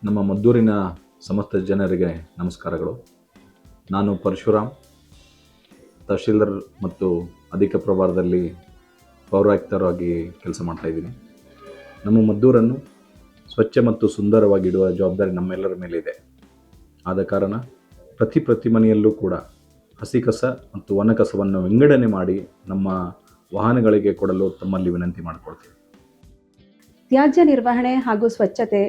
ನಮ್ಮ ಮದ್ದೂರಿನ ಸಮಸ್ತ ಜನರಿಗೆ ನಮಸ್ಕಾರಗಳು. ನಾನು ಪರಶುರಾಮ್, ತಹಶೀಲ್ದಾರ್ ಮತ್ತು ಅಧಿಕ ಪ್ರಭಾರದಲ್ಲಿ ಪೌರಾಯುಕ್ತರಾಗಿ ಕೆಲಸ ಮಾಡ್ತಾಯಿದ್ದೀನಿ. ನಮ್ಮ ಮದ್ದೂರನ್ನು ಸ್ವಚ್ಛ ಮತ್ತು ಸುಂದರವಾಗಿಡುವ ಜವಾಬ್ದಾರಿ ನಮ್ಮೆಲ್ಲರ ಮೇಲೆ ಇದೆ. ಆದ ಕಾರಣ ಪ್ರತಿ ಮನೆಯಲ್ಲೂ ಕೂಡ ಹಸಿ ಕಸ ಮತ್ತು ಒಣ ಕಸವನ್ನು ವಿಂಗಡಣೆ ಮಾಡಿ ನಮ್ಮ ವಾಹನಗಳಿಗೆ ಕೊಡಲು ತಮ್ಮಲ್ಲಿ ವಿನಂತಿ ಮಾಡಿಕೊಳ್ತೀವಿ. ತ್ಯಾಜ್ಯ ನಿರ್ವಹಣೆ ಹಾಗೂ ಸ್ವಚ್ಛತೆ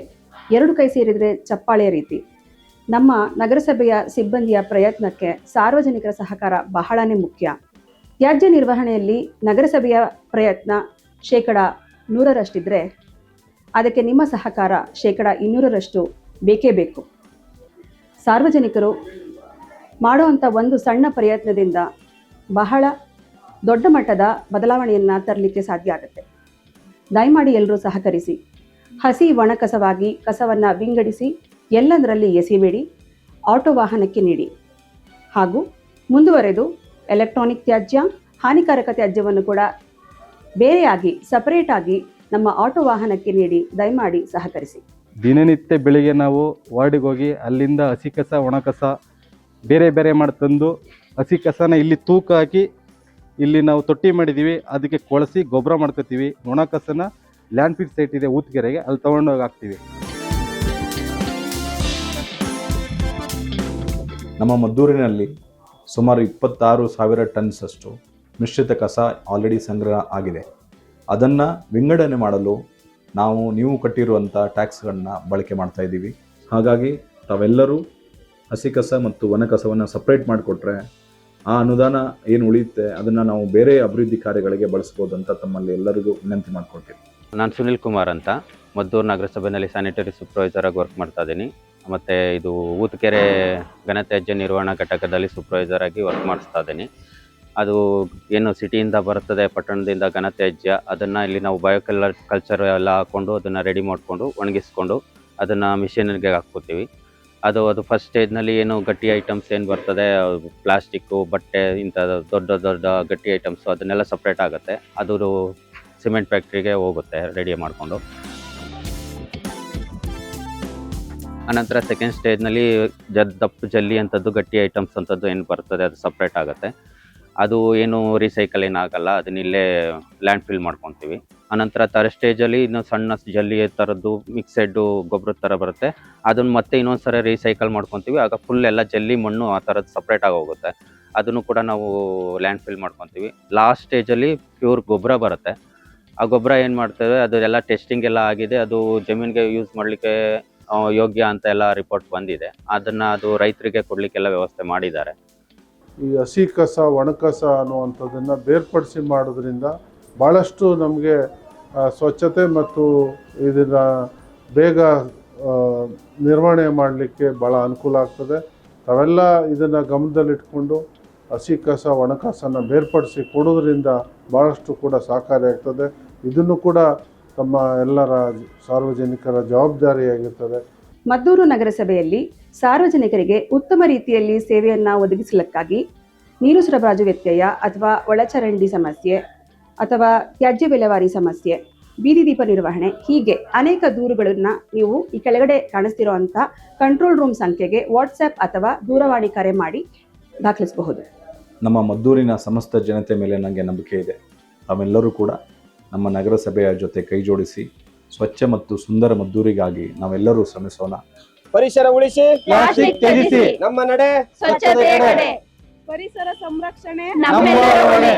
ಎರಡು ಕೈ ಸೇರಿದರೆ ಚಪ್ಪಾಳೆಯ ರೀತಿ. ನಮ್ಮ ನಗರಸಭೆಯ ಸಿಬ್ಬಂದಿಯ ಪ್ರಯತ್ನಕ್ಕೆ ಸಾರ್ವಜನಿಕರ ಸಹಕಾರ ಬಹಳನೇ ಮುಖ್ಯ. ತ್ಯಾಜ್ಯ ನಿರ್ವಹಣೆಯಲ್ಲಿ ನಗರಸಭೆಯ ಪ್ರಯತ್ನ 100% ಅದಕ್ಕೆ ನಿಮ್ಮ ಸಹಕಾರ 200% ಬೇಕೇ ಬೇಕು. ಸಾರ್ವಜನಿಕರು ಮಾಡುವಂಥ ಒಂದು ಸಣ್ಣ ಪ್ರಯತ್ನದಿಂದ ಬಹಳ ದೊಡ್ಡ ಮಟ್ಟದ ಬದಲಾವಣೆಯನ್ನು ತರಲಿಕ್ಕೆ ಸಾಧ್ಯ ಆಗುತ್ತೆ. ದಯಮಾಡಿ ಎಲ್ಲರೂ ಸಹಕರಿಸಿ. ಹಸಿ ಒಣ ಕಸವಾಗಿ ಕಸವನ್ನು ವಿಂಗಡಿಸಿ ಎಲ್ಲದರಲ್ಲಿ ಎಸೆಬೇಡಿ, ಆಟೋ ವಾಹನಕ್ಕೆ ನೀಡಿ. ಹಾಗೂ ಮುಂದುವರೆದು ಎಲೆಕ್ಟ್ರಾನಿಕ್ ತ್ಯಾಜ್ಯ, ಹಾನಿಕಾರಕ ತ್ಯಾಜ್ಯವನ್ನು ಕೂಡ ಬೇರೆಯಾಗಿ ಸಪರೇಟಾಗಿ ನಮ್ಮ ಆಟೋ ವಾಹನಕ್ಕೆ ನೀಡಿ ದಯಮಾಡಿ ಸಹಕರಿಸಿ. ದಿನನಿತ್ಯ ಬೆಳಿಗ್ಗೆ ನಾವು ವಾರ್ಡಿಗೆ ಹೋಗಿ ಅಲ್ಲಿಂದ ಹಸಿ ಕಸ ಒಣ ಕಸ ಬೇರೆ ಮಾಡಿ ತಂದು ಹಸಿ ಕಸನ ಇಲ್ಲಿ ತೂಕ ಹಾಕಿ ಇಲ್ಲಿ ನಾವು ತೊಟ್ಟಿ ಮಾಡಿದ್ದೀವಿ, ಅದಕ್ಕೆ ಕೊಳಸಿ ಗೊಬ್ಬರ ಮಾಡ್ಕೋತೀವಿ. ಒಣ ಕಸನ ಲ್ಯಾಂಡ್ ಫಿಲ್ ಸೈಟ್ ಇದೆ ಊತ್ಗೆರೆಗೆ, ಅಲ್ಲಿ ತೊಗೊಂಡೋಗಿ ಹಾಕ್ತೀವಿ. ನಮ್ಮ ಮದ್ದೂರಿನಲ್ಲಿ ಸುಮಾರು 26,000 ಟನ್ಸ್ ಅಷ್ಟು ಮಿಶ್ರಿತ ಕಸ ಆಲ್ರೆಡಿ ಸಂಗ್ರಹ ಆಗಿದೆ. ಅದನ್ನು ವಿಂಗಡಣೆ ಮಾಡಲು ನೀವು ಕಟ್ಟಿರುವಂಥ ಟ್ಯಾಕ್ಸ್ಗಳನ್ನ ಬಳಕೆ ಮಾಡ್ತಾ ಇದ್ದೀವಿ. ಹಾಗಾಗಿ ತಾವೆಲ್ಲರೂ ಹಸಿ ಕಸ ಮತ್ತು ಒಣ ಕಸವನ್ನು ಸಪ್ರೇಟ್ ಮಾಡಿಕೊಟ್ರೆ ಆ ಅನುದಾನ ಏನು ಉಳಿಯುತ್ತೆ ಅದನ್ನು ನಾವು ಬೇರೆ ಅಭಿವೃದ್ಧಿ ಕಾರ್ಯಗಳಿಗೆ ಬಳಸ್ಬೋದು ಅಂತ ತಮ್ಮಲ್ಲಿ ಎಲ್ಲರಿಗೂ ವಿನಂತಿ ಮಾಡ್ಕೊಳ್ತೀವಿ. ನಾನು ಸುನಿಲ್ ಕುಮಾರ್ ಅಂತ ಮದ್ದೂರು ನಗರಸಭೆಯಲ್ಲಿ ಸ್ಯಾನಿಟರಿ ಸೂಪರ್ವೈಸರ್ ಆಗಿ ವರ್ಕ್ ಮಾಡ್ತಾ ಇದ್ದೀನಿ. ಮತ್ತು ಇದು ಊತ್ಕೆರೆ ಘನತ್ಯಾಜ್ಯ ನಿರ್ವಹಣಾ ಘಟಕದಲ್ಲಿ ಸೂಪರ್ವೈಸರ್ ಆಗಿ ವರ್ಕ್ ಮಾಡಿಸ್ತಾ ಇದ್ದೀನಿ. ಅದು ಏನು ಸಿಟಿಯಿಂದ ಬರ್ತದೆ, ಪಟ್ಟಣದಿಂದ ಘನತ್ಯಾಜ್ಯ, ಅದನ್ನು ಇಲ್ಲಿ ನಾವು ಕಲ್ಚರ್ ಎಲ್ಲ ಹಾಕ್ಕೊಂಡು ಅದನ್ನು ರೆಡಿ ಮಾಡಿಕೊಂಡು ಒಣಗಿಸ್ಕೊಂಡು ಅದನ್ನು ಮಿಷಿನ್ಗೆ ಹಾಕ್ಕೋತೀವಿ. ಅದು ಫಸ್ಟ್ ಸ್ಟೇಜ್ನಲ್ಲಿ ಏನು ಗಟ್ಟಿ ಐಟಮ್ಸ್ ಏನು ಬರ್ತದೆ, ಪ್ಲಾಸ್ಟಿಕ್ಕು, ಬಟ್ಟೆ, ಇಂಥ ದೊಡ್ಡ ಗಟ್ಟಿ ಐಟಮ್ಸು ಅದನ್ನೆಲ್ಲ ಸಪ್ರೇಟ್ ಆಗುತ್ತೆ. ಅದು ಸಿಮೆಂಟ್ ಫ್ಯಾಕ್ಟ್ರಿಗೆ ಹೋಗುತ್ತೆ ರೆಡಿ ಮಾಡಿಕೊಂಡು. ಆನಂತರ ಸೆಕೆಂಡ್ ಸ್ಟೇಜ್ನಲ್ಲಿ ದಪ್ಪು ಜಲ್ಲಿ ಅಂಥದ್ದು ಗಟ್ಟಿ ಐಟಮ್ಸ್ ಅಂಥದ್ದು ಏನು ಬರ್ತದೆ ಅದು ಸಪ್ರೇಟ್ ಆಗುತ್ತೆ. ಅದು ಏನು ರೀಸೈಕಲ್ ಏನಾಗಲ್ಲ, ಅದನ್ನಿಲ್ಲೇ ಲ್ಯಾಂಡ್ ಫಿಲ್ ಮಾಡ್ಕೊತೀವಿ. ಆನಂತರ ಥರ್ಡ್ ಸ್ಟೇಜಲ್ಲಿ ಇನ್ನು ಸಣ್ಣ ಜಲ್ಲಿ ಥರದ್ದು ಮಿಕ್ಸೆಡ್ಡು ಗೊಬ್ಬರದ ಥರ ಬರುತ್ತೆ, ಅದನ್ನು ಮತ್ತೆ ಇನ್ನೊಂದು ಸರಿ ರೀಸೈಕಲ್ ಮಾಡ್ಕೊತೀವಿ. ಆಗ ಫುಲ್ ಎಲ್ಲ ಜಲ್ಲಿ ಮಣ್ಣು ಆ ಥರದ್ದು ಸಪ್ರೇಟಾಗಿ ಹೋಗುತ್ತೆ. ಅದನ್ನು ಕೂಡ ನಾವು ಲ್ಯಾಂಡ್ ಫಿಲ್ ಮಾಡ್ಕೊತೀವಿ. ಲಾಸ್ಟ್ ಸ್ಟೇಜಲ್ಲಿ ಪ್ಯೂರ್ ಗೊಬ್ಬರ ಬರುತ್ತೆ. ಆ ಗೊಬ್ಬರ ಏನು ಮಾಡ್ತೇವೆ, ಅದೆಲ್ಲ ಟೆಸ್ಟಿಂಗ್ ಎಲ್ಲ ಆಗಿದೆ, ಅದು ಜಮೀನಿಗೆ ಯೂಸ್ ಮಾಡಲಿಕ್ಕೆ ಯೋಗ್ಯ ಅಂತ ಎಲ್ಲ ರಿಪೋರ್ಟ್ ಬಂದಿದೆ. ಅದು ರೈತರಿಗೆ ಕೊಡಲಿಕ್ಕೆಲ್ಲ ವ್ಯವಸ್ಥೆ ಮಾಡಿದ್ದಾರೆ. ಈ ಹಸಿ ಕಸ ಒಣ ಕಸ ಅನ್ನುವಂಥದ್ದನ್ನು ಬೇರ್ಪಡಿಸಿ ಮಾಡೋದ್ರಿಂದ ಭಾಳಷ್ಟು ನಮಗೆ ಸ್ವಚ್ಛತೆ ಮತ್ತು ಇದನ್ನು ಬೇಗ ನಿರ್ವಹಣೆ ಮಾಡಲಿಕ್ಕೆ ಭಾಳ ಅನುಕೂಲ ಆಗ್ತದೆ. ತಾವೆಲ್ಲ ಇದನ್ನು ಗಮನದಲ್ಲಿಟ್ಕೊಂಡು ಹಸಿ ಕಸ ಒಣ ಕಸನ ಬೇರ್ಪಡಿಸಿ ಕೊಡೋದ್ರಿಂದ ಭಾಳಷ್ಟು ಕೂಡ ಸಹಕಾರಿಯಾಗ್ತದೆ. ಇದನ್ನು ಕೂಡ ತಮ್ಮ ಎಲ್ಲರ ಸಾರ್ವಜನಿಕರ ಜವಾಬ್ದಾರಿಯಾಗಿರ್ತದೆ. ಮದ್ದೂರು ನಗರಸಭೆಯಲ್ಲಿ ಸಾರ್ವಜನಿಕರಿಗೆ ಉತ್ತಮ ರೀತಿಯಲ್ಲಿ ಸೇವೆಯನ್ನು ಒದಗಿಸಲಿಕ್ಕಾಗಿ ನೀರು ಸರಬರಾಜು ವ್ಯತ್ಯಯ ಅಥವಾ ಒಳಚರಂಡಿ ಸಮಸ್ಯೆ ಅಥವಾ ತ್ಯಾಜ್ಯ ವಿಲೇವಾರಿ ಸಮಸ್ಯೆ, ಬೀದಿ ದೀಪ ನಿರ್ವಹಣೆ, ಹೀಗೆ ಅನೇಕ ದೂರುಗಳನ್ನು ನೀವು ಈ ಕೆಳಗಡೆ ಕಾಣಿಸ್ತಿರುವಂಥ ಕಂಟ್ರೋಲ್ ರೂಮ್ ಸಂಖ್ಯೆಗೆ ವಾಟ್ಸ್ಆ್ಯಪ್ ಅಥವಾ ದೂರವಾಣಿ ಕರೆ ಮಾಡಿ ದಾಖಲಿಸಬಹುದು. ನಮ್ಮ ಮದ್ದೂರಿನ ಸಮಸ್ತ ಜನತೆ ಮೇಲೆ ನನಗೆ ನಂಬಿಕೆ ಇದೆ. ತಾವೆಲ್ಲರೂ ಕೂಡ ನಮ್ಮ ನಗರಸಭೆಯ ಜೊತೆ ಕೈ ಜೋಡಿಸಿ ಸ್ವಚ್ಛ ಮತ್ತು ಸುಂದರ ಮದ್ದೂರಿಗಾಗಿ ನಾವೆಲ್ಲರೂ ಶ್ರಮಿಸೋಣ. ಪರಿಸರ ಉಳಿಸಿ, ಪ್ಲಾಸ್ಟಿಕ್ ತ್ಯಜಿಸಿ, ನಮ್ಮ ನಡೆ ಸ್ವಚ್ಛತೆ ಕಡೆ. ಪರಿಸರ ಸಂರಕ್ಷಣೆ ನಮ್ಮೆಲ್ಲರ ಹೊಣೆ.